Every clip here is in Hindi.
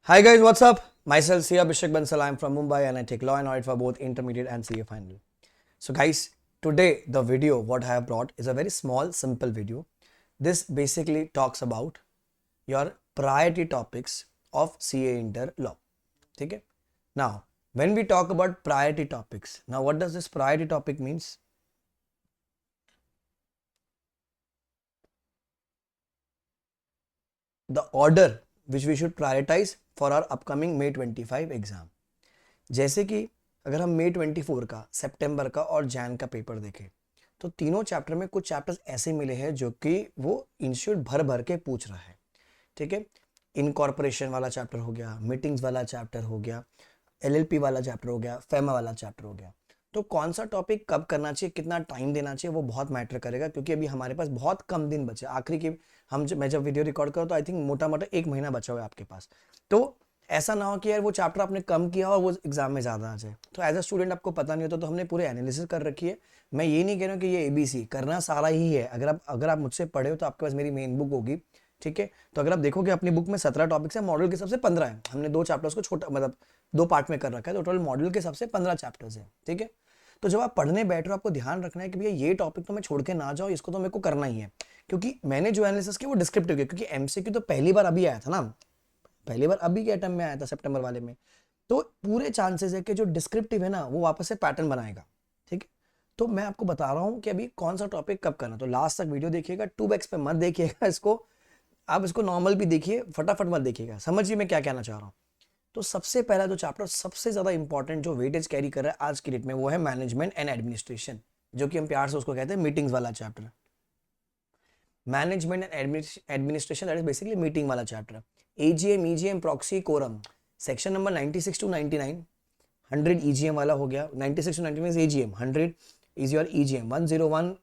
Hi guys, what's up? Myself Sia Abhishek Bansal. I'm from Mumbai and I take law and audit for both intermediate and CA final. So guys, today the video what I have brought is a very small, simple video. This basically talks about your priority topics of CA Inter law. Okay? Now, when we talk about priority topics, now what does this priority topic means? The order which we should prioritize for our upcoming May 25 exam. जैसे कि अगर हम May 24 का, सितंबर का और जैन का पेपर देखें तो तीनों चैप्टर में कुछ चैप्टर्स ऐसे मिले हैं जो कि वो इंस्टीट्यूट भर भर के पूछ रहा है. ठीक है, इनकॉर्पोरेशन वाला चैप्टर हो गया, मीटिंग्स वाला चैप्टर हो गया, एलएलपी वाला चैप्टर हो गया, फेमा वाला चैप्टर हो गया. तो कौन सा टॉपिक कब करना चाहिए, कितना टाइम देना चाहिए, वो बहुत मैटर करेगा क्योंकि अभी हमारे पास बहुत कम दिन बचे. आखिरी की मैं जब वीडियो रिकॉर्ड करूँ तो आई थिंक मोटा मोटा 1 महीना बचा हुआ है आपके पास. तो ऐसा ना हो कि यार वो चैप्टर आपने कम किया और वो एग्जाम में ज़्यादा आ जाए. तो एज अ स्टूडेंट आपको पता नहीं होता तो हमने पूरे एनालिसिस कर रखी है. मैं ये नहीं कह रहा हूँ कि ये एबीसी करना सारा ही है. अगर आप मुझसे पढ़े हो तो आपके पास मेरी मेन बुक होगी. ठीक है, तो अगर आप देखोगे अपनी बुक में 17 टॉपिक्स है, मॉडल के सबसे 15 है. हमने 2 चैप्टर्स को छोटा मतलब 2 पार्ट में कर रखा है, तो टोटल मॉडल के सबसे 15 चैप्टर्स है. ठीक है, तो जब आप पढ़ने बैठ रहे हो आपको ध्यान रखना है कि भैया ये टॉपिक तो मैं छोड़ के ना जाऊँ, इसको तो मेरे को करना ही है. क्योंकि मैंने जो एनालिसिस किया वो डिस्क्रिप्टिव किया, क्योंकि एमसीक्यू तो पहली बार अभी आया था ना, पहली बार अभी के अटेम्प्ट में आया था सितंबर वाले में. तो पूरे चांसेस है कि जो डिस्क्रिप्टिव है ना वो वापस से पैटर्न बनाएगा. ठीक है, तो मैं आपको बता रहा हूँ कि अभी कौन सा टॉपिक कब करना. तो लास्ट तक वीडियो देखिएगा, 2x पे मत देखिएगा इसको, आप इसको नॉर्मल भी देखिए, फटाफट मत देखिएगा. समझिए मैं क्या कहना चाह रहा हूँ. तो सबसे पहला जो चैप्टर सबसे ज्यादा इंपॉर्टेंट जो वेटेज कैरी कर रहा है आज की डेट में वो है मैनेजमेंट एंड एडमिनिस्ट्रेशन, जो कि हम प्यार से उसको कहते हैं मीटिंग्स वाला chapter. Management and administration that is basically meeting वाला chapter. AGM, EGM, proxy, quorum, section number 96 to 99. 100 EGM वाला हो गया, 96 to 99 is AGM, 100 is your EGM, 101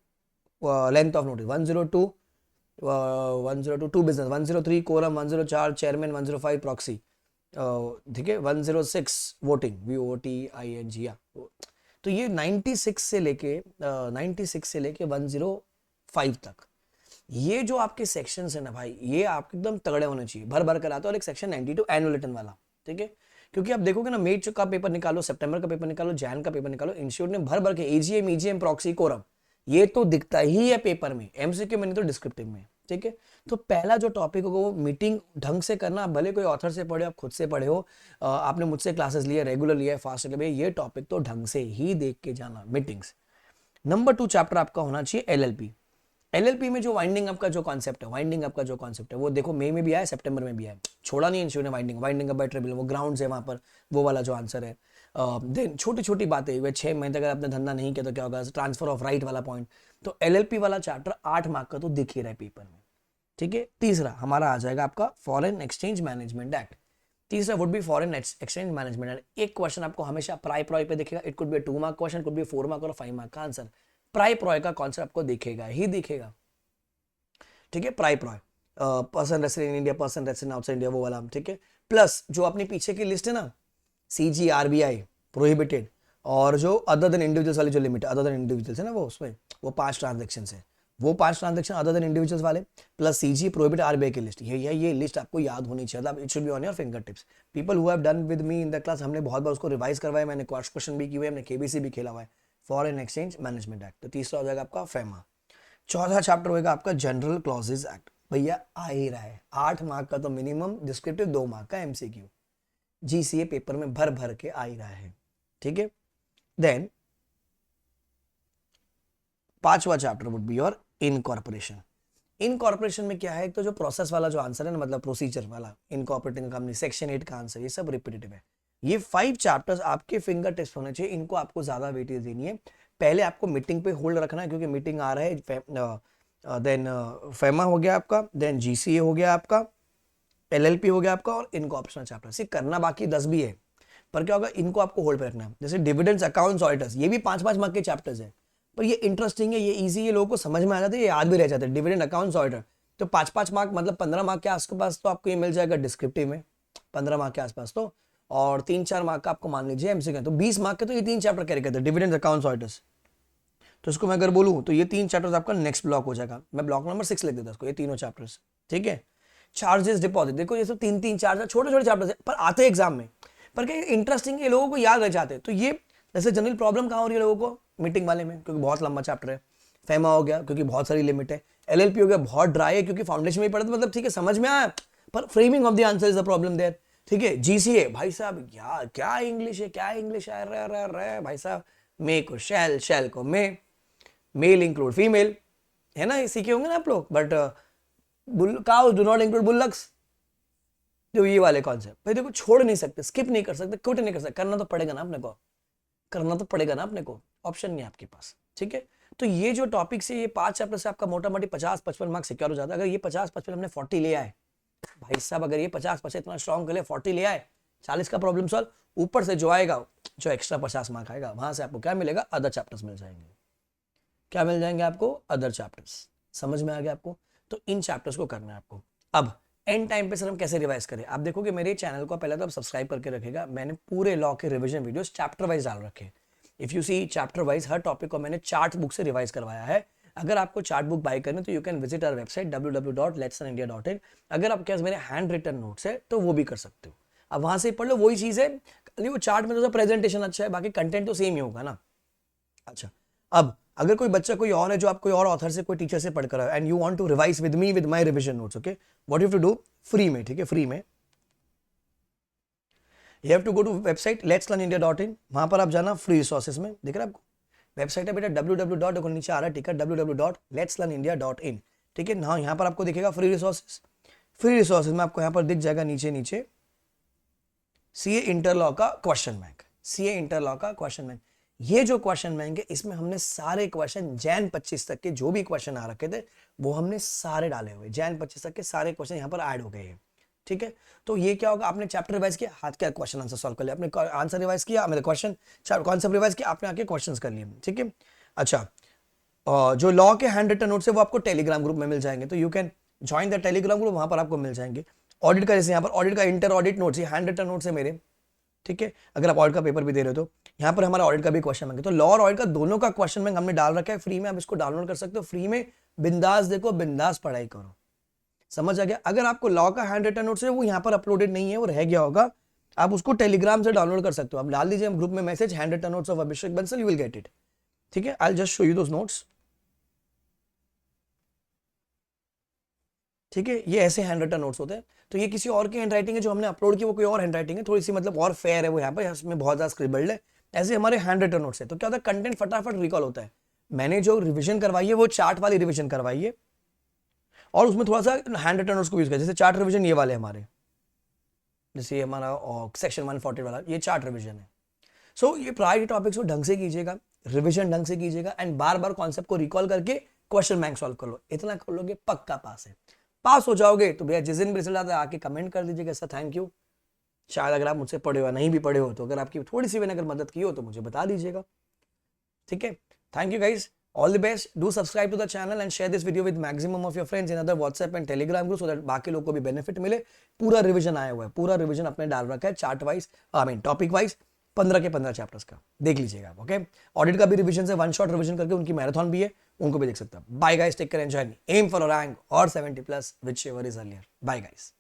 length of notice, 102 to business, 103 quorum, 104 chairman, 105 proxy. ठीक है, 106 वोटिंग, VOTING. तो ये 96 से लेके 105 तक ये जो आपके सेक्शंस है ना भाई, ये आपके एकदम तगड़े होने चाहिए, भर भर कर आते. और एक सेक्शन 92 एनुअल रिटर्न वाला. ठीक है, क्योंकि आप देखोगे ना मई का पेपर निकालो, सितंबर का पेपर निकालो, जैन का पेपर निकालो, इंस्टीट्यूट ने भर भर के एजीएम, ईजीएम, प्रॉक्सी, कोरम ये तो दिखता ही है पेपर में, एमसीक्यू में नहीं तो डिस्क्रिप्टिव में. ठीक है, तो पहला जो टॉपिक होगा वो मीटिंग ढंग से करना. भले कोई ऑथर से पढ़े, आप खुद से पढ़े हो, आपने मुझसे क्लासेस लिया, रेगुलर लिया है, फास्ट लिया, ये टॉपिक तो ढंग से ही देख के जाना, मीटिंग्स. नंबर 2 चैप्टर आपका होना चाहिए एलएलपी. एलएलपी में जो वाइंडिंग अप का जो कॉन्सेप्ट है, वो देखो मई में भी आया, सितंबर में भी आया, छोड़ा नहीं इंस्टीट्यूट ने. वाइंडिंग अप बाय ट्रिब्यूनल, वो ग्राउंड्स है वहां पर, वो वाला जो आंसर है. देन छोटी छोटी बातें, वे 6 महीने तक अगर आपने धंधा नहीं किया तो क्या होगा, ट्रांसफर ऑफ राइट वाला पॉइंट. तो एलएलपी वाला चैप्टर 8 मार्क का तो दिख ही रहा है पेपर में. ठीक है, तीसरा हमारा आ जाएगा आपका फॉरेन एक्सचेंज मैनेजमेंट एक्ट. तीसरा would be foreign exchange management act. एक क्वेश्चन आपको हमेशा प्राय प्रॉय पे दिखेगा. It could be 2 mark question, could be 4 mark और 5 मार्क का आंसर. प्राय प्रॉय का कॉन्सेप्ट आपको दिखेगा ही दिखेगा. ठीक है, प्राय प्रॉय, person resident in India, person resident outside India, वो वाला. ठीक है, प्लस जो अपनी पीछे की लिस्ट है ना, सीजी, आरबीआई, प्रोहिबिटेड, और जो अदर देन इंडिविजुअल्स वाली जो लिमिट, अदर देन इंडिविजुअल्स है ना, वो उसमें वो 5 ट्रांजेक्शन है, वो 5 ट्रांजेक्शन अदर देन इंडिविजुअल्स वाले, प्लस सीजी, प्रोहिबिटेड, आरबीआई की लिस्ट. ये लिस्ट आपको याद होनी चाहिए. It should be on your finger tips. People who have done with me in the class, हमने बहुत बार उसको रिवाइज करवाया, मैंने क्वेश्चन भी किए हुए, हमने केबीसी भी खेला हुआ है. Foreign exchange management act. तो तीसरा हो जाएगा आपका फेमा. चौथा चैप्टर होगा आपका जनरल क्लॉजेज एक्ट. भैया आ ही रहा है, 8 मार्क का तो मिनिमम, डिस्क्रिप्टिव 2 मार्क का एमसीक्यू, जीसीए पेपर में भर भर के आ ही रहा है. ठीक है, देन पांचवा chapter would be your incorporation. Incorporation में क्या है, एक तो जो प्रोसेस वाला जो आंसर है ना, मतलब प्रोसीजर वाला, इनकॉर्पोरेटिंग कंपनी, सेक्शन 8 का आंसर, ये सब रिपीटेटिव है. ये 5 चैप्टर्स आपके फिंगर टिप्स होने चाहिए, इनको आपको ज्यादा वेटेज देनी है. पहले आपको मीटिंग पे होल्ड रखना है क्योंकि मीटिंग आ रहा है. देन फेमा हो गया आपका, देन जीसीए हो गया आपका, एलएलपी हो गया आपका, और इनकॉर्पोरेशन चैप्टर. सिर्फ करना बाकी 10 भी है, पर क्या होगा, इनको आपको होल्ड पे रखना है. जैसे डिविडेंड्स, अकाउंट्स, ऑडिटर्स, ये भी 5-5 मार्क के चैप्टर्स है, पर ये इंटरेस्टिंग है, ये इजी है, लोगों को समझ में आ जाता है, ये याद भी रह जाता है. डिविडेंड, अकाउंट्स, ऑडिटर, तो 5-5 मार्क मतलब 15 मार्क के आसपास तो आपको ये मिल जाएगा डिस्क्रिप्टिव में, 15 मार्क के आसपास तो. और 3-4 मार्क का आपको मान लीजिए एमसीक्यू, तो 20 मार्क के तो ये 3 चैप्टर कैरी करते हैं, डिविडेंड, अकाउंट्स, ऑडिटर्स. तो इसको मैं अगर बोलूं तो ये 3 चैप्टर्स आपका नेक्स्ट ब्लॉक हो जाएगा. मैं ब्लॉक नंबर 6 लिख देता इसको, ये तीनों चैप्टर्स. ठीक है, चार्जेस डिपॉजिट, देखो ये सब 3-3 4 छोटे छोटे चैप्टर्स है पर आते एग्जाम में, पर क्या इंटरेस्टिंग है, लोगों को याद रह जाते हैं। तो ये जैसे जनरल प्रॉब्लम कहाँ हो रही है लोगों को, मीटिंग वाले में, क्योंकि बहुत लंबा चैप्टर है। फेमा हो गया क्योंकि बहुत सारी लिमिट है। एलएलपी हो गया बहुत ड्राई है क्योंकि फाउंडेशन में ही पढ़ा था, मतलब ठीक है समझ में आया, पर framing of the answer is the problem there. ठीक है, जीसीए भाई साहब यार क्या इंग्लिश है, क्या इंग्लिश है, रे भाई साहब, मे को शैल, शैल को मे, मेल इंक्लूड फीमेल, है ना, ये सीखे होंगे ना आप लोग। But cows do not include bullocks, जो ये वाले कॉन्सेप्ट भाई देखो छोड़ नहीं सकते, स्किप नहीं कर सकते, क्विट नहीं कर सकते, करना तो पड़ेगा ना अपने को, करना तो पड़ेगा ना अपने को, ऑप्शन नहीं है आपके पास। ठीक है, तो ये जो टॉपिक से ये 5 चैप्टर से आपका मोटा मोटी 50-55 मार्क्स सिक्योर हो जाता है। अगर ये 50-55 हमने 40 ले आए भाई साहब, अगर ये 50% इतना स्ट्रॉन्ग कर ले, 40 ले आए, 40 का प्रॉब्लम सॉल्व, ऊपर से जो आएगा, जो एक्स्ट्रा 50 मार्क आएगा, वहां से आपको क्या मिलेगा, अदर चैप्टर्स मिल जाएंगे। क्या मिल जाएंगे आपको, अदर चैप्टर्स। समझ में आ गया आपको, तो इन चैप्टर्स को करना है आपको। अब एंड टाइम पे सर हम कैसे रिवाइज करें, आप देखोगे मेरे चैनल को पहले तो आप सब्सक्राइब करके रखेगा, मैंने पूरे लॉ के रिवीजन वीडियोस चैप्टर वाइज डाल रखे हैं। If you see chapter wise हर टॉपिक को मैंने चार्ट बुक से रिवाइज करवाया है। अगर आपको चार्ट बुक बाय करनी तो you can visit our website www.letslearnindia.in। अगर आपके पास मेरे हैंड रिटन नोट्स है तो वो भी कर सकते हो, अब वहां से पढ़ लो, वही चीज है, वो चार्ट में तो प्रेजेंटेशन अच्छा है, बाकी कंटेंट तो सेम ही होगा ना। अच्छा, अब अगर कोई बच्चा कोई और है जो आप कोई और ऑथर से कोई टीचर से पढ़ कर रहा है and you want to revise with me with my revision notes, okay, what you have to do, free में, ठीक है, फ्री में you have to go to website letslearnindia.in। वहां पर आप जाना फ्री रिसोर्सेज में, दिख रहा है आपको वेबसाइट है बेटा www. नीचे आ रहा है टिकट www.letslearnindia.in। ठीक है ना, यहाँ पर आपको दिखेगा फ्री रिसोर्सेज। फ्री रिसोर्सेज में आपको यहाँ पर दिख जाएगा नीचे नीचे सीए इंटर लॉ का question bank, CA inter law का क्वेश्चन बैंक। ये जो क्वेश्चन बैंक है इसमें हमने सारे क्वेश्चन जैन 25 तक के जो भी क्वेश्चन आ रखे थे वो हमने सारे डाले हुए, जैन 25 तक के सारे क्वेश्चन यहाँ पर ऐड हो गए हैं। ठीक है, तो ये क्या होगा, आपने चैप्टर रिवाइज किया, हाथ क्या क्वेश्चन आंसर सॉल्व कर लिया, आपने आंसर रिवाइज किया, मेरे क्वेश्चन कॉन्सेप्ट रिवाइज किया, आपने आके क्वेश्चंस कर लिए। ठीक है, अच्छा, जो लॉ के हैंड रिटन नोट्स है वो आपको टेलीग्राम ग्रुप में मिल जाएंगे, तो you can join the Telegram group, वहां पर आपको मिल जाएंगे। ऑडिट का जैसे यहाँ पर ऑडिट का इंटर ऑडिट नोट्स, ये हैंड रिटन नोट्स है मेरे। ठीक है, अगर आप ऑडिट का पेपर भी दे रहे हो तो यहाँ पर हमारा ऑडिट का भी क्वेश्चन बैंक है, तो लॉ और ऑडिट का दोनों का क्वेश्चन बैंक हमने डाल रखा है फ्री में, आप इसको डाउनलोड कर सकते हो फ्री में, बिंदास देखो, बिंदास पढ़ाई करो। समझ आ गया। अगर आपको लॉ का हैंड रिटन नोट्स है वो यहाँ पर अपलोडेड नहीं है, वो रह गया होगा, आप उसको टेलीग्राम से डाउनलोड कर सकते हो, आप डाल दीजिए ग्रुप में message hand written notes of Abhishek Bansal, you will get it. ठीक है, I just show you those notes. ठीक है, ये ऐसे हैंड रिटन नोट्स होते हैं, तो ये किसी और की हैंड राइटिंग है, जो हमने अपलोड की वो कोई और हैंड राइटिंग है, थोड़ी सी मतलब और फेयर है वो, यहाँ पर इसमें बहुत ज्यादा स्क्रिबल्ड है, ऐसे हमारे हैंड रिटन नोट्स है। तो क्या होता है, कंटेंट फटाफट रिकॉल होता है। मैंने जो रिविजन करवाई है वो चार्ट वाली रिविजन करवाई है, और उसमें थोड़ा सा हैंड रिटन नोट्स को यूज किया, जैसे चार्ट रिविजन ये वाले हमारे, जैसे ये हमारा सेक्शन 140 वाला ये चार्ट रिविजन है। सो ये प्रायोरिटी टॉपिक्स को ढंग से कीजिएगा, रिविजन ढंग से कीजिएगा, एंड बार बार कॉन्सेप्ट को रिकॉल करके क्वेश्चन बैंक सॉल्व कर लो, इतना कर लोगे पक्का पास है। पास हो जाओगे तो भैया जिस दिन भी रिजल्ट आता है आके कमेंट कर दीजिएगा सर थैंक यू, शायद अगर आप मुझसे पढ़े हो, नहीं भी पढ़े हो तो अगर आपकी थोड़ी सी मैंने अगर मदद की हो तो मुझे बता दीजिएगा। ठीक है, thank you guys, all the best, do subscribe to the channel and share this video with maximum of your friends in other WhatsApp and Telegram group so that बाकी लोग को भी बेनिफिट मिले। पूरा रिवीजन आया हुआ है, पूरा रिवीजन अपने डाल रखा है chart wise, I mean topic wise, 15 के 15 चैप्टर्स का देख लीजिएगा आप। ओके, ऑडिट का भी रिवीजन से वन शॉट रिवीजन करके उनकी मैराथन भी है, उनको भी देख सकते हैं। Bye guys, take care, enjoy, aim for rank और 70+ whichever is earlier। Bye guys.